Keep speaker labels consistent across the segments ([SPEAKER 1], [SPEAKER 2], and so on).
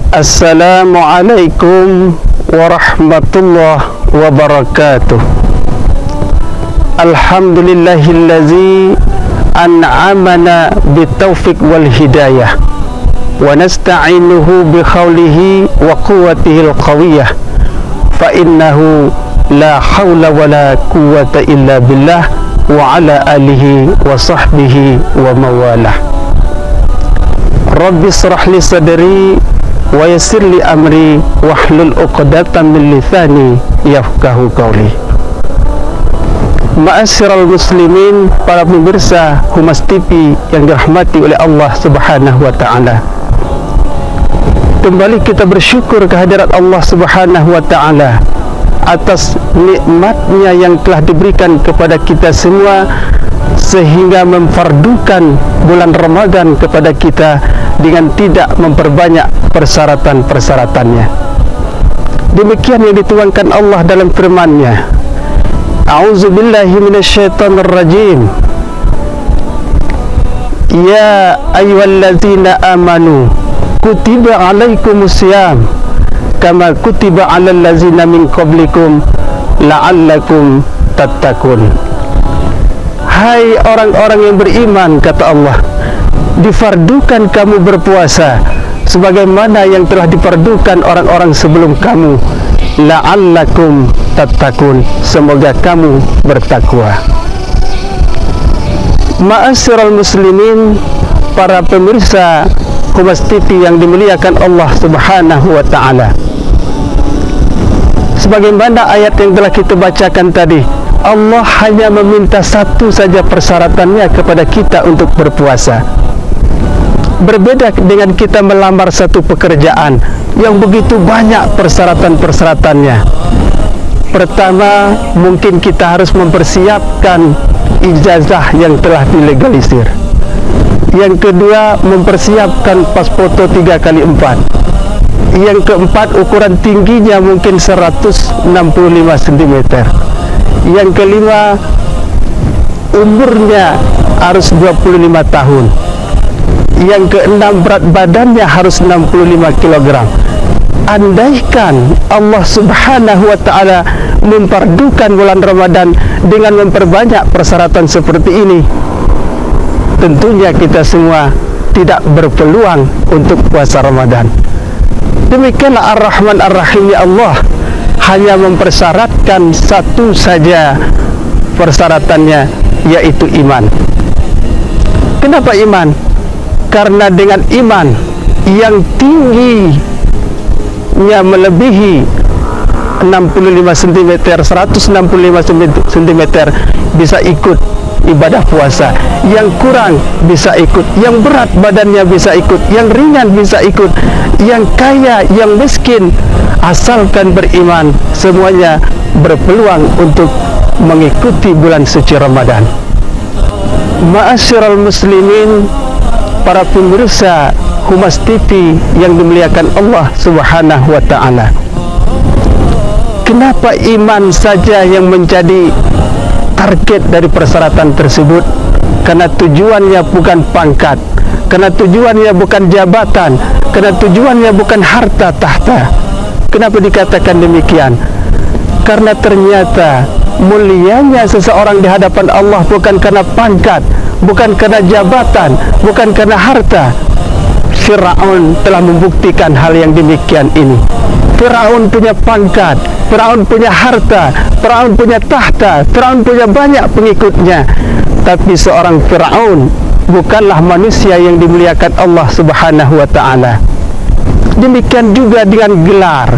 [SPEAKER 1] Assalamualaikum warahmatullahi wabarakatuh. Alhamdulillahillazi an'amana bitaufiq wal hidayah wa nasta'inuhu bi khawlihi wa quwwatihil qawiyah fa innahu la hawla wa la quwwata illa billah wa ala alihi wa sahbihi wa mawalah. Rabbi shrah li sadri wa yassir li amri wahlul 'uqdatam min lisani yafqahu qawli. Ma'asyiral muslimin, para pemirsa Humas TV yang dirahmati oleh Allah Subhanahu wa taala. Kembali kita bersyukur kehadirat Allah Subhanahu wa taala atas nikmatnya yang telah diberikan kepada kita semua, sehingga memfardukan bulan Ramadan kepada kita dengan tidak memperbanyak persyaratan-persyaratannya. Demikian yang dituangkan Allah dalam firman-Nya. A'udzubillahi minasyaitonirrajim. Ya ayyuhallazina amanu kutiba alaikumusiyam kama kutiba alal ladzina min qablikum la'allakum tattaqun. Hai orang-orang yang beriman, kata Allah, difardukan kamu berpuasa sebagaimana yang telah difardukan orang-orang sebelum kamu, la'allakum tattaqun, semoga kamu bertakwa. Ma'asyiral muslimin, para pemirsa Humas TV yang dimuliakan Allah Subhanahu wa taala. Sebagaimana ayat yang telah kita bacakan tadi, Allah hanya meminta satu saja persyaratannya kepada kita untuk berpuasa. Berbeda dengan kita melamar satu pekerjaan yang begitu banyak persyaratan-persyaratannya. Pertama, mungkin kita harus mempersiapkan ijazah yang telah dilegalisir. Yang kedua, mempersiapkan pas foto 3x4. Yang keempat, ukuran tingginya mungkin 165 cm. Yang kelima, umurnya harus 25 tahun. Yang keenam, berat badannya harus 65 kg. Andaikan Allah Subhanahu wa taala memfardukan bulan Ramadan dengan memperbanyak persyaratan seperti ini, tentunya kita semua tidak berpeluang untuk puasa Ramadan. Demikianlah Ar-Rahman Ar-Rahim, ya Allah hanya mempersyaratkan satu saja persyaratannya, yaitu iman. Kenapa iman? Karena dengan iman yang tingginya melebihi 65 cm, 165 cm bisa ikut ibadah puasa, yang kurang bisa ikut, yang berat badannya bisa ikut, yang ringan bisa ikut, yang kaya, yang miskin, asalkan beriman, semuanya berpeluang untuk mengikuti bulan suci Ramadan. Ma'asyiral muslimin, para pemirsa Humas TV yang dimuliakan Allah Subhanahu wa taala. Kenapa iman saja yang menjadi target dari persyaratan tersebut? Karena tujuannya bukan pangkat, karena tujuannya bukan jabatan, karena tujuannya bukan harta tahta. Kenapa dikatakan demikian? Karena ternyata mulianya seseorang di hadapan Allah bukan karena pangkat, bukan karena jabatan, bukan karena harta. Fir'aun telah membuktikan hal yang demikian ini. Fir'aun punya pangkat, Fir'aun punya harta, Fir'aun punya tahta, Fir'aun punya banyak pengikutnya. Tapi seorang Fir'aun bukanlah manusia yang dimuliakan Allah Subhanahu wa taala. Demikian juga dengan gelar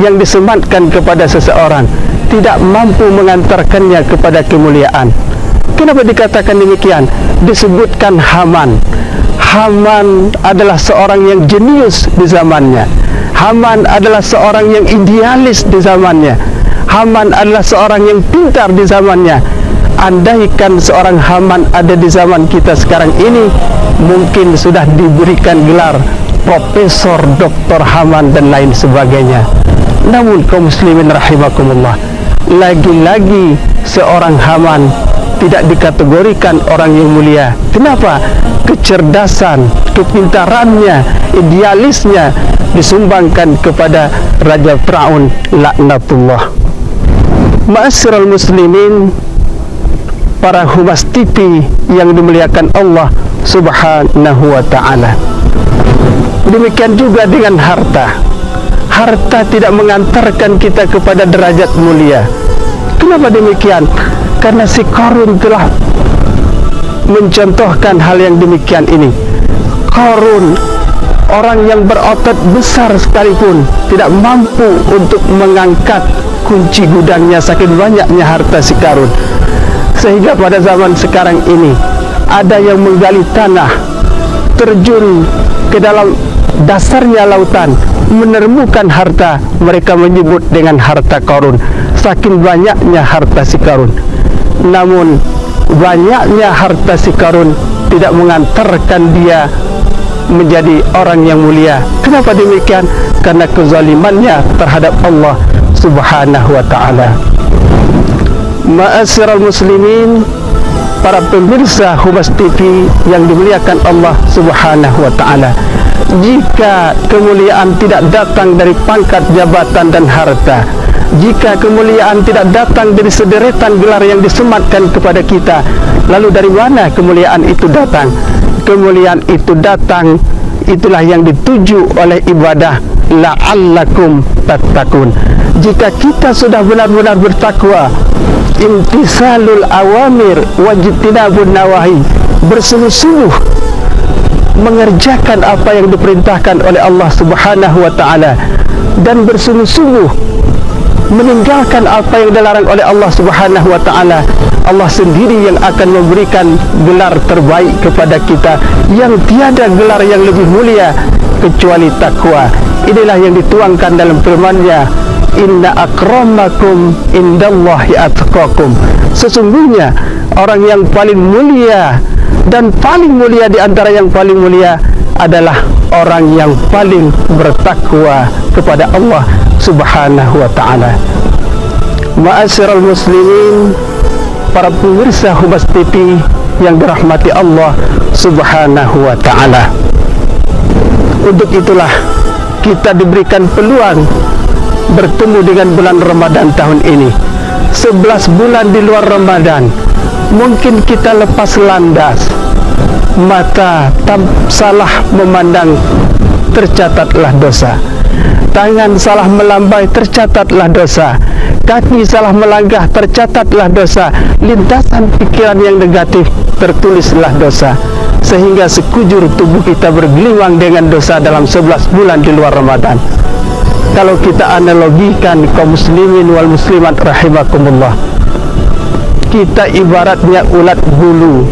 [SPEAKER 1] yang disematkan kepada seseorang, tidak mampu mengantarkannya kepada kemuliaan. Kenapa dikatakan demikian? Disebutkan Haman. Haman adalah seorang yang jenius di zamannya. Haman adalah seorang yang idealis di zamannya. Haman adalah seorang yang pintar di zamannya. Andaikan seorang Haman ada di zaman kita sekarang ini, mungkin sudah diberikan gelar Profesor Dr. Haman dan lain sebagainya. Namun kaum muslimin rahimakumullah, lagi-lagi seorang Haman tidak dikategorikan orang yang mulia. Kenapa? Kecerdasan, kepintarannya, idealisnya disumbangkan kepada Raja Fir'aun laknatullah. Ma'asyiral muslimin, para humas TV yang dimuliakan Allah Subhanahu wa ta'ala. Demikian juga dengan harta. Harta tidak mengantarkan kita kepada derajat mulia. Kenapa demikian? Karena si Qarun telah mencontohkan hal yang demikian ini. Qarun, orang yang berotot besar sekalipun, tidak mampu untuk mengangkat kunci gudangnya saking banyaknya harta si Qarun. Sehingga pada zaman sekarang ini ada yang menggali tanah, terjun ke dalam dasarnya lautan, menemukan harta. Mereka menyebut dengan harta Qarun, saking banyaknya harta si Qarun. Namun banyaknya harta si Qarun tidak mengantarkan dia menjadi orang yang mulia. Kenapa demikian? Karena kezalimannya terhadap Allah Subhanahu wa ta'ala. Ma'asyiral muslimin, para pemirsa Humas TV yang dimuliakan Allah Subhanahu wa ta'ala, jika kemuliaan tidak datang dari pangkat, jabatan dan harta, jika kemuliaan tidak datang dari sederetan gelar yang disematkan kepada kita, lalu dari mana kemuliaan itu datang? Kemuliaan itu datang, itulah yang dituju oleh ibadah la'allakum tattaqun. Jika kita sudah benar-benar bertakwa, imtisalul awamir wajtinabun nawahi, bersungguh-sungguh mengerjakan apa yang diperintahkan oleh Allah Subhanahu wa ta'ala, dan bersungguh-sungguh meninggalkan apa yang dilarang oleh Allah Subhanahu wa ta'ala, Allah sendiri yang akan memberikan gelar terbaik kepada kita, yang tiada gelar yang lebih mulia kecuali takwa. Inilah yang dituangkan dalam firman-Nya, inna akramakum indallahi atqakum. Sesungguhnya orang yang paling mulia dan paling mulia di antara yang paling mulia adalah orang yang paling bertakwa kepada Allah Subhanahu wa ta'ala. Ma'asyiral muslimin, para pemirsa Humas TV yang dirahmati Allah Subhanahu wa ta'ala, untuk itulah kita diberikan peluang bertemu dengan bulan Ramadan tahun ini. 11 bulan di luar Ramadan, mungkin kita lepas landas, mata salah memandang, tercatatlah dosa. Tangan salah melambai, tercatatlah dosa. Kaki salah melangkah, tercatatlah dosa. Lintasan pikiran yang negatif, tertulislah dosa. Sehingga sekujur tubuh kita bergelimang dengan dosa dalam 11 bulan di luar Ramadan. Kalau kita analogikan kaum muslimin wal muslimat rahimakumullah, kita ibaratnya ulat bulu.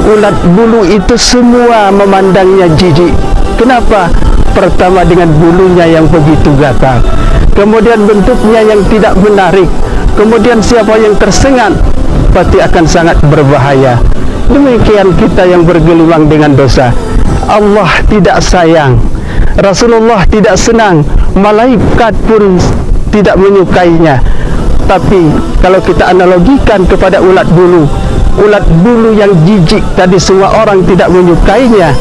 [SPEAKER 1] Ulat bulu itu semua memandangnya jijik. Kenapa? Pertama dengan bulunya yang begitu gatal, kemudian bentuknya yang tidak menarik, kemudian siapa yang tersengat pasti akan sangat berbahaya. Demikian kita yang bergelimang dengan dosa. Allah tidak sayang, Rasulullah tidak senang, malaikat pun tidak menyukainya. Tapi kalau kita analogikan kepada ulat bulu yang jijik tadi, semua orang tidak menyukainya.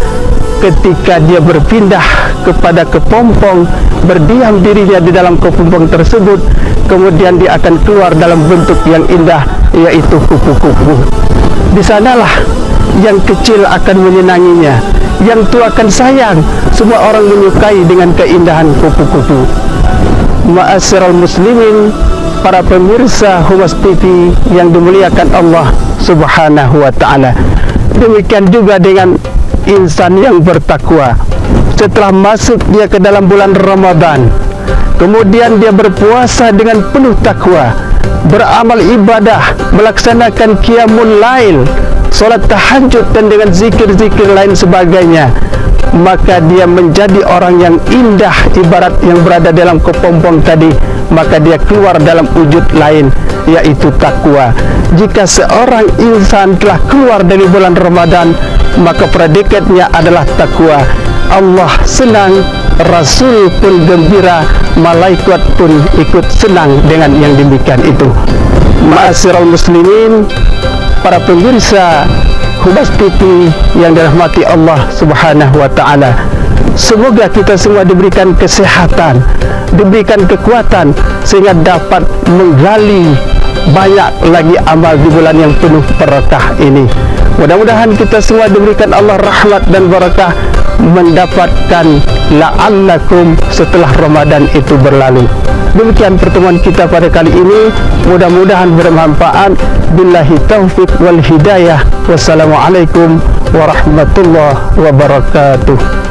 [SPEAKER 1] Ketika dia berpindah kepada kepompong, berdiam dirinya di dalam kepompong tersebut, kemudian dia akan keluar dalam bentuk yang indah, yaitu kupu-kupu. Di sanalah yang kecil akan menyenanginya, yang tua akan sayang. Semua orang menyukai dengan keindahan kupu-kupu. Ma'asyiral muslimin, para pemirsa Humas TV yang dimuliakan Allah Subhanahu wa ta'ala, demikian juga dengan insan yang bertakwa. Setelah masuk dia ke dalam bulan Ramadan, kemudian dia berpuasa dengan penuh takwa, beramal ibadah, melaksanakan qiyamul lail, salat tahajud dan dengan zikir-zikir lain sebagainya, maka dia menjadi orang yang indah, ibarat yang berada dalam kepompong tadi. Maka dia keluar dalam wujud lain, yaitu takwa. Jika seorang insan telah keluar dari bulan Ramadan, maka predikatnya adalah takwa. Allah senang, Rasul pun gembira, malaikat pun ikut senang dengan yang demikian itu. Ma'asyiral muslimin, para pemirsa Humas TV yang dirahmati Allah Subhanahu wa ta'ala, Semoga kita semua diberikan kesehatan, diberikan kekuatan, sehingga dapat menggali banyak lagi amal di bulan yang penuh berkah ini. Mudah-mudahan kita semua diberikan Allah rahmat dan barakah, mendapatkan la'allakum setelah Ramadan itu berlalu. Demikian pertemuan kita pada kali ini, mudah-mudahan bermanfaat. Billahi taufiq wal hidayah. Wassalamualaikum warahmatullahi wabarakatuh.